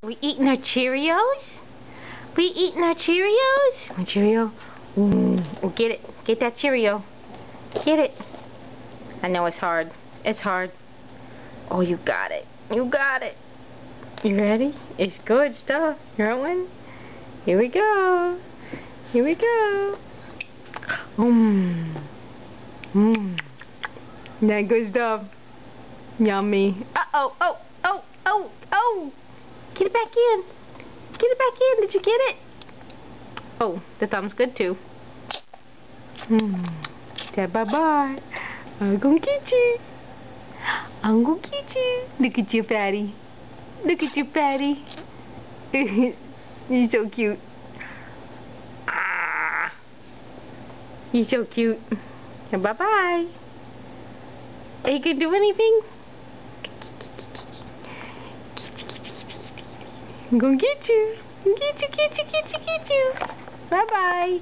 We eating our Cheerios? We eating our Cheerios? Want Cheerio? Oh, get it. Get that Cheerio. Get it. I know it's hard. It's hard. Oh, you got it. You got it. You ready? It's good stuff. You want one? Here we go. Here we go. That good stuff. Yummy. Uh-oh. Oh, oh, oh, oh. Get it back in. Get it back in. Did you get it? Oh, the thumb's good too. Say bye-bye. I'm gonna get you. I'm gonna get you. Look at you, Patty. Look at you, Patty. You're so cute. Ah, you're so cute. Say bye-bye. Are you gonna do anything? I'm gonna get you. Get you. Bye-bye.